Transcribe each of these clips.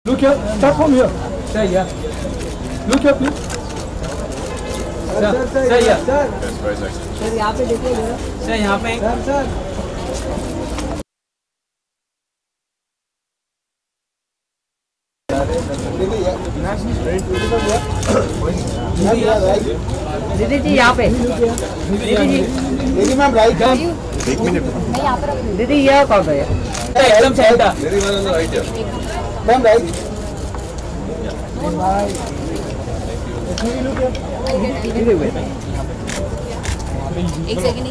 Look here, start from here. Sir, yeah. Look here, please. Sir, yeah. Sir यहाँ पे देखिए जरा। Sir, यहाँ पे. सर दीदी जी यहाँ पे। दीदी मैम राइट है। एक मिनट दीदी ये कौन है? एकदम सेंटर. Ma'am right. एक सेकंड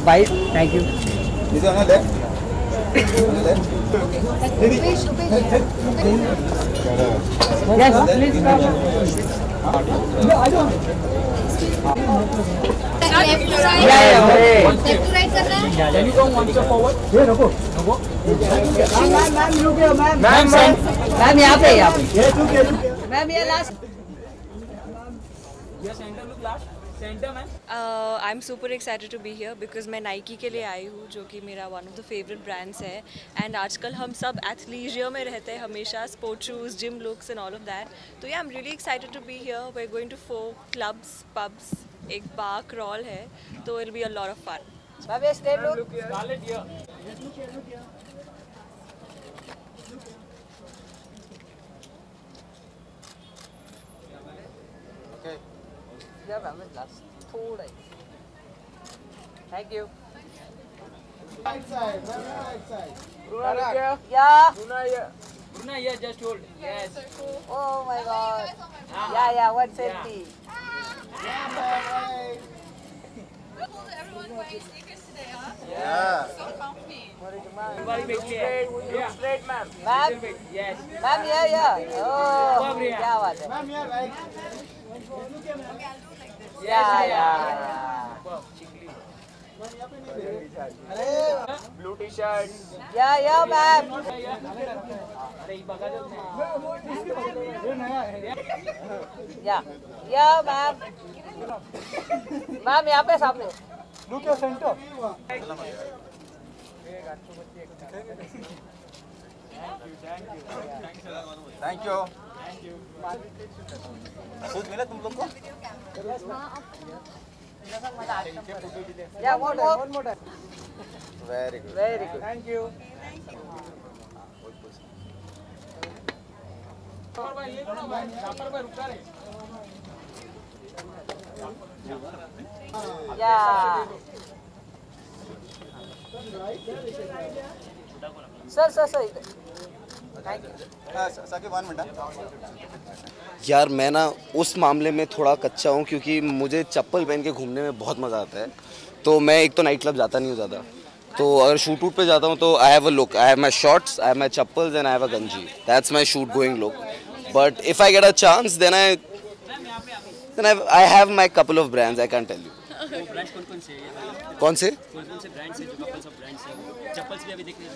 बाय थैंक यू। दीदी on left. Yes please left to right left to right करना है Can you go one step forward? ये रखो। मैम रुकिए मैम। मैम यहाँ पे। मैम ये last. Yes, center look last. Center, man. I am super excited to be here because मैं Nike के लिए आई हूँ जो कि मेरा one of the favourite brands है एंड आजकल हम सब एथलीजियर में रहते हैं हमेशा sport shoes gym looks and all of that तो yeah I am really excited to be here we are going to 4 clubs pubs एक बार क्रॉल है तो it be a lot of fun ma'am ये step look. Scarlett here. Yeah ma'am last थोड़ा ही। Thank you. Right side, right side. Bruna, look here. या Bruna here. Bruna here, just hold. Yes. Oh my god. Yeah one safety. everyone wearing sneakers today, huh? Yeah. So comfy. Everybody make straight. Look straight, ma'am. Ma'am. Little bit. Yes. Ma'am ये ओह Over here. क्या बात है। Ma'am ये right. Okay, I'll do like this. या Wow, chingly. अरे Blue t-shirt. या ma'am. अरे ये बगा दो. ये नया है। या मैम। मैम यहाँ पे सामने। Look your centre. Thank you. Suit मिला तुम लोग को? या one more. Very good. Very good. Thank you. या सर थैंक यू। सके 1 मिनट। यार मैं ना उस मामले में थोड़ा कच्चा हूँ क्योंकि मुझे चप्पल पहन के घूमने में बहुत मज़ा आता है तो मैं एक तो नाइट क्लब जाता नहीं हूँ ज़्यादा तो अगर शूट वूट पे जाता हूँ तो I have a look I have my shorts I have my chappals and I have a ganji that's my shoot going look but if I get a chance then I have my couple of brands I can tell you कौन से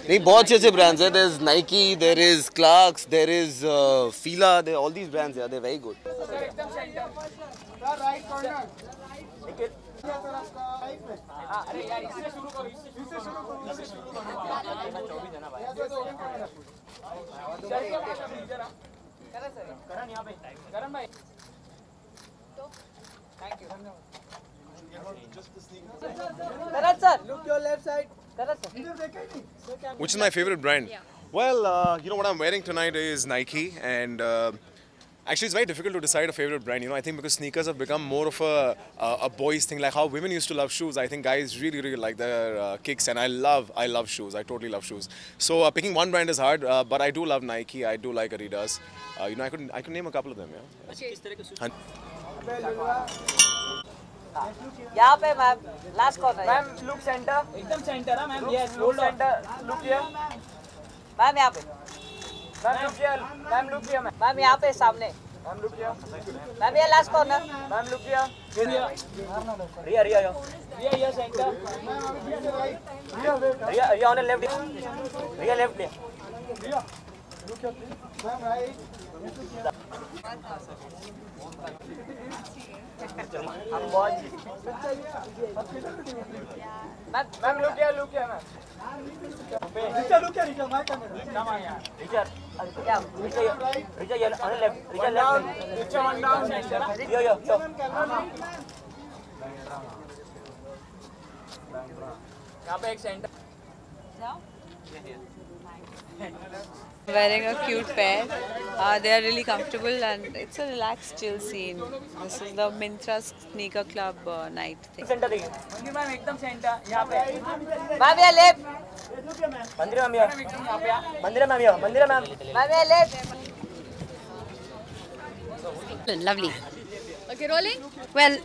नहीं बहुत अच्छे अच्छे brands हैं there is Nike there is Clarks there is Fila there all these brands are they very good right corner. अरे यार इससे शुरू करो इससे शुरू करो करण यहाँ पे करण भाई thank you. Karan sir look your left side. Karan sir Which is my favorite brand? Well, you know what I'm wearing tonight is Nike, and actually it's very difficult to decide a favorite brand. You know, I think because sneakers have become more of a boys thing, like how women used to love shoes. I think guys really like their kicks, and I love shoes. I totally love shoes. So picking one brand is hard, but I do love Nike. I do like Adidas. You know, I could name a couple of them. Yeah. यहाँ पे ma'am last corner. Ma'am look center एकदम center है ma'am yes hold center look here ma'am यहाँ पे। Ma'am look here ma'am look here ma'am यहाँ पे सामने। Ma'am look here ma'am ये last corner. Ma'am look here Riya center Riya on left Riya left ma'am right. Ma'am look here ma'am नीचे look क्या नीचे mic camera. Teacher Wearing a cute pair. They are really comfortable and it's a relaxed, chill scene. This is the Myntra Sneaker Club night thing. एकदम centre यहाँ पे Bhavya, left. मंदिर ma'am Bhavya, left. Lovely. Okay, rolling. Well,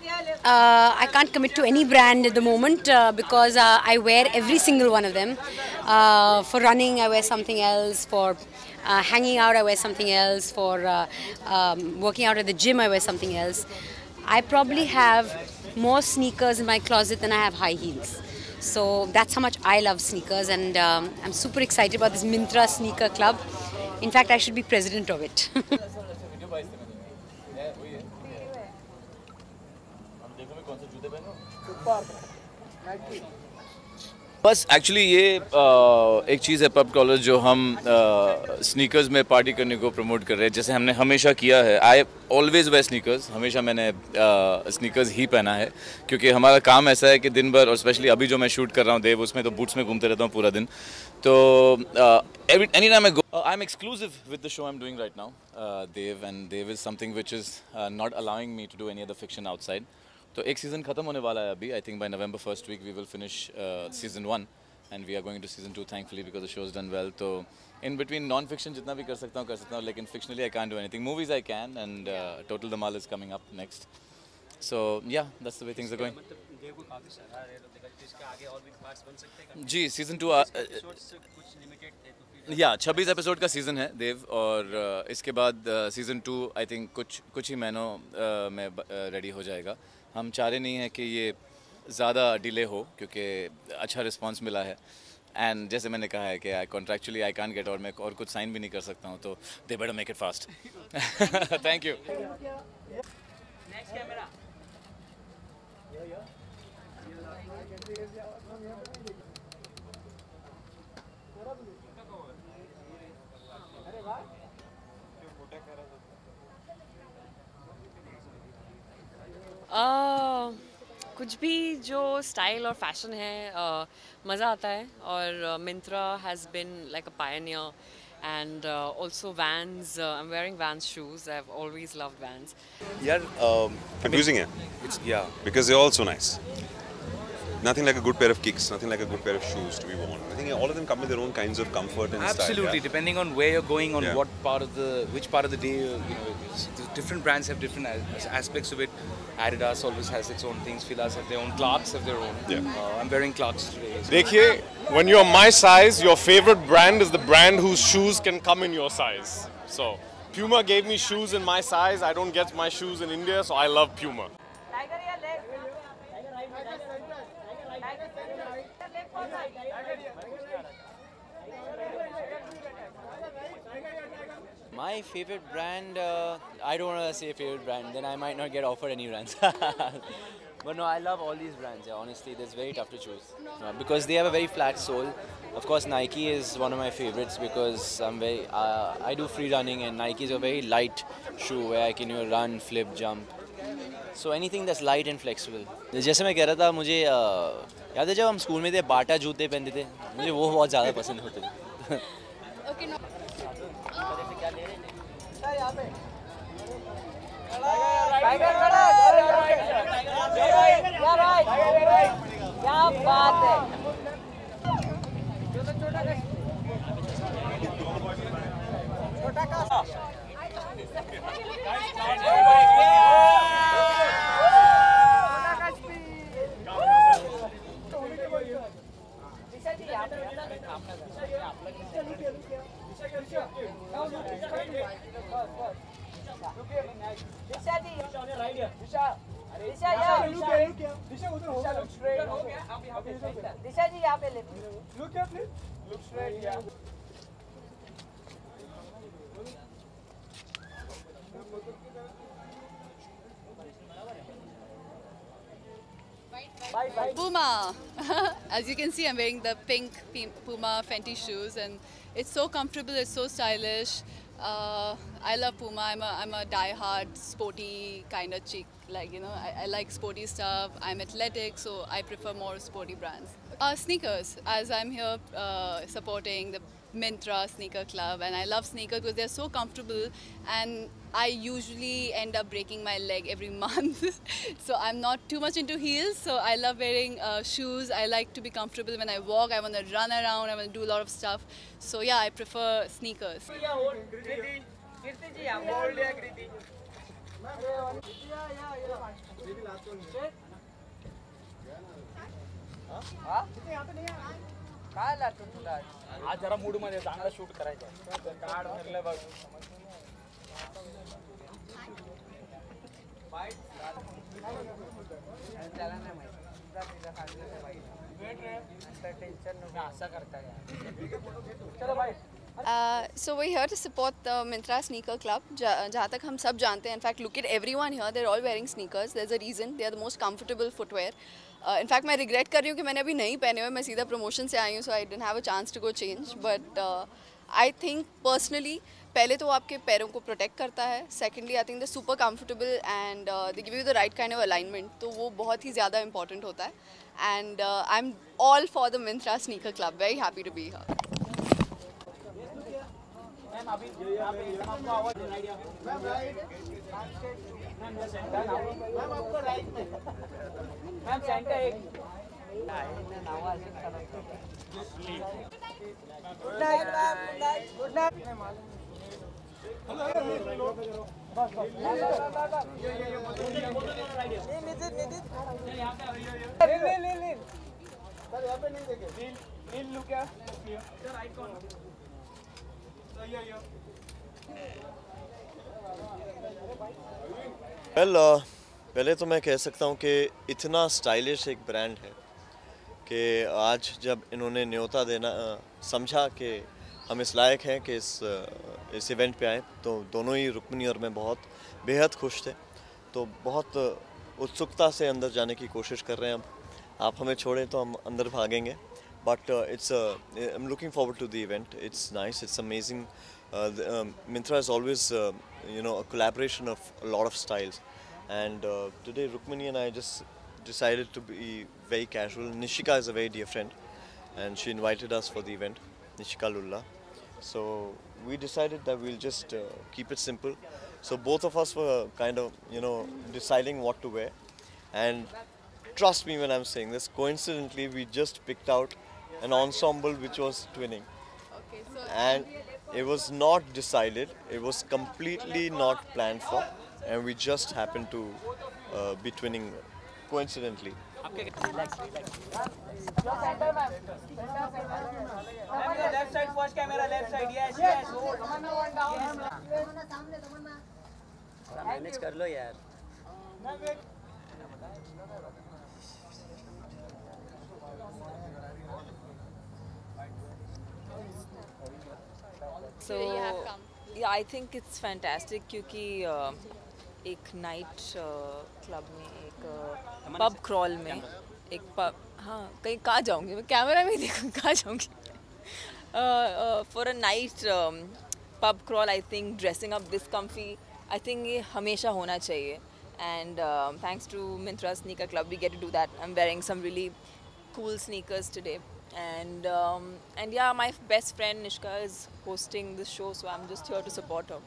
I can't commit to any brand at the moment because I wear every single one of them. For running, I wear something else. For hanging out, I wear something else. For working out at the gym, I wear something else. I probably have more sneakers in my closet than I have high heels. So that's how much I love sneakers, and I'm super excited about this Myntra Sneaker Club. In fact, I should be president of it. बस actually ये एक चीज़ है pub collar जो हम sneakers में party करने को promote कर रहे हैं, जैसे हमने हमेशा किया है। आई ऑलवेज वेयर स्नीकर्स, हमेशा मैंने स्नीकर्स ही पहना है क्योंकि हमारा काम ऐसा है कि दिन भर, और स्पेशली अभी जो मैं शूट कर रहा हूँ देव, उसमें तो बूट्स में घूमते रहता हूँ पूरा दिन। तो any time I go, I am exclusive with the show I am doing right now Dev, and Dev is something which is not allowing me to do any other fiction outside. तो एक सीज़न ख़त्म होने वाला है अभी, I think by November first week we will finish season 1 and we are going to season 2 thankfully because the show is done well. तो in between non fiction जितना भी कर सकता हूँ, लेकिन fictionally I can do anything. Movies I can, and Total Dhamaal is coming up next. So yeah that's the way things are going. जी season 2 yeah 26 episode का season है देव, और इसके बाद सीज़न 2 आई थिंक कुछ ही महीनों में रेडी हो जाएगा। हम चाह रहे नहीं हैं कि ये ज़्यादा डिले हो क्योंकि अच्छा रिस्पांस मिला है, एंड जैसे मैंने कहा है कि कॉन्ट्रैक्चुअली आई कांट गेट, और मैं और कुछ साइन भी नहीं कर सकता हूँ, तो दे better make it fast. Thank you. Next camera कुछ भी जो स्टाइल और फैशन है मज़ा आता है, और Myntra has been like a Pioneer, and also Vans. I'm wearing Vans shoes. I've always loved Vans. Yeah, confusing है. It's because they're all so nice. Nothing like a good pair of kicks, nothing like a good pair of shoes to be worn. I think all of them come with their own kinds of comfort and style. Absolutely, depending on where you're going, on which part of the day, different brands have different aspects of it. Adidas always has its own things. Fila's have their own. Clarks have their own. Yeah. I'm wearing Clarks today. देखिए, when you're my size, your favorite brand is the brand whose shoes can come in your size. So, Puma gave me shoes in my size. I don't get my shoes in India, so I love Puma. My favorite brand, I don't want to say favorite brand, then I might not get offered any brands. But no, I love all these brands, honestly, it's very tough to choose. Because they have a very flat sole. Of course, Nike is one of my favorites because I do free running, and Nike is a very light shoe where I can run, flip, jump. So anything that's light and flexible. जैसे मैं कह रहा था, मुझे याद है जब हम स्कूल में थे बाटा जूते पहनते थे, मुझे वो बहुत ज़्यादा पसंद होते थे। क्या बात है। दिशा जी यहाँ पे ले look straight, yeah. Puma. As you can see, I'm wearing the pink Puma Fenty shoes, and It's so comfortable, it's so stylish. I love Puma. I'm a die-hard sporty kind of chick. Like, you know, I like sporty stuff. I'm athletic, so I prefer more sporty brands. Sneakers, as I'm here supporting the Myntra Sneaker Club, and I love sneakers because they're so comfortable, and I usually end up breaking my leg every month. So I'm not too much into heels, so I love wearing shoes. I like to be comfortable when I walk. I want to run around, I want to do a lot of stuff. So yeah, I prefer sneakers. आज जरा mood मध्ये चांगला shoot करायचा card भरले बघ त्याला नाही माहिती टेंशन नको असं करता यार चलो भाई So we're here to support the Myntra Sneaker Club. जहाँ तक हम सब जानते हैं, in fact, look at everyone here. They're all wearing sneakers. There's a reason. They are the most comfortable footwear. In fact, मैं regret कर रही हूँ कि मैंने अभी नहीं पहने हुए. मैं सीधा promotion से आई हूँ, so I didn't have a chance to go change. But I think personally, पहले तो वो आपके पैरों को protect करता है. Secondly, I think they're super comfortable and they give you the right kind of alignment. तो वो बहुत ही ज़्यादा important होता है. And I'm all for the Myntra Sneaker Club. Very happy to be here. Ma'am अभी यहाँ पे आपको आवाज देना है ma'am right ma'am centre ma'am आपको राइट में मैम सेंटर एक good night ma'am good night well पहले तो मैं कह सकता हूँ कि इतना स्टाइलिश एक ब्रांड है कि आज जब इन्होंने न्योता देना समझा कि हम इस लायक हैं कि इस इवेंट पे आए, तो दोनों ही रुक्मिनी और मैं बहुत बेहद खुश थे। तो बहुत उत्सुकता से अंदर जाने की कोशिश कर रहे हैं। अब आप हमें छोड़ें तो हम अंदर भागेंगे, but I am looking forward to the event. It's nice, it's amazing. Myntra is always, a collaboration of a lot of styles, and today Rukmini and I just decided to be very casual. Nishika is a very dear friend, and she invited us for the event, Nishika Lulla. So we decided that we'll just keep it simple. So both of us were kind of, deciding what to wear, and trust me when I'm saying this, coincidentally we just picked out an ensemble which was twinning. Okay, so and it was not decided, it was completely not planned for, and we just happened to be twinning coincidentally. left side first camera, left side. Yes. Manage कर लो यार. So yeah, I think it's fantastic क्योंकि एक night club में एक pub crawl में एक pub हाँ कहीं कहाँ जाऊँगी मैं कैमरा में देखूँ कहाँ जाऊँगी for a night pub crawl I think dressing up this comfy I think ये हमेशा होना चाहिए and thanks to Myntra Sneaker Club we get to do that. I'm wearing some really cool sneakers today. And yeah, my best friend Nishka is hosting this show, so I'm just here to support her.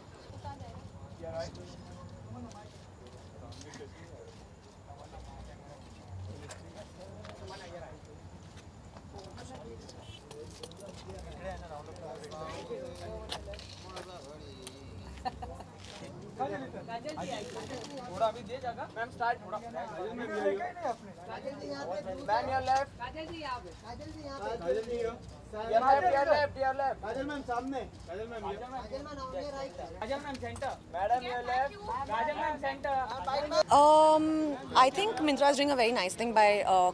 थोड़ा अभी दे जाएगा ma'am start थोड़ा ma'am your left Kajal ji यहां पे काजल जी यहां पे Kajal ji your left Kajal ma'am सामने Kajal ma'am on your right Kajal ma'am centre madam your left Kajal ma'am centre I think Myntra is doing a very nice thing by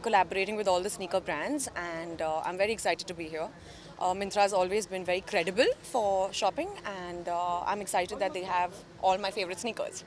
collaborating with all the sneaker brands, and I'm very excited to be here. Myntra has always been very credible for shopping, and I'm excited that they have all my favorite sneakers.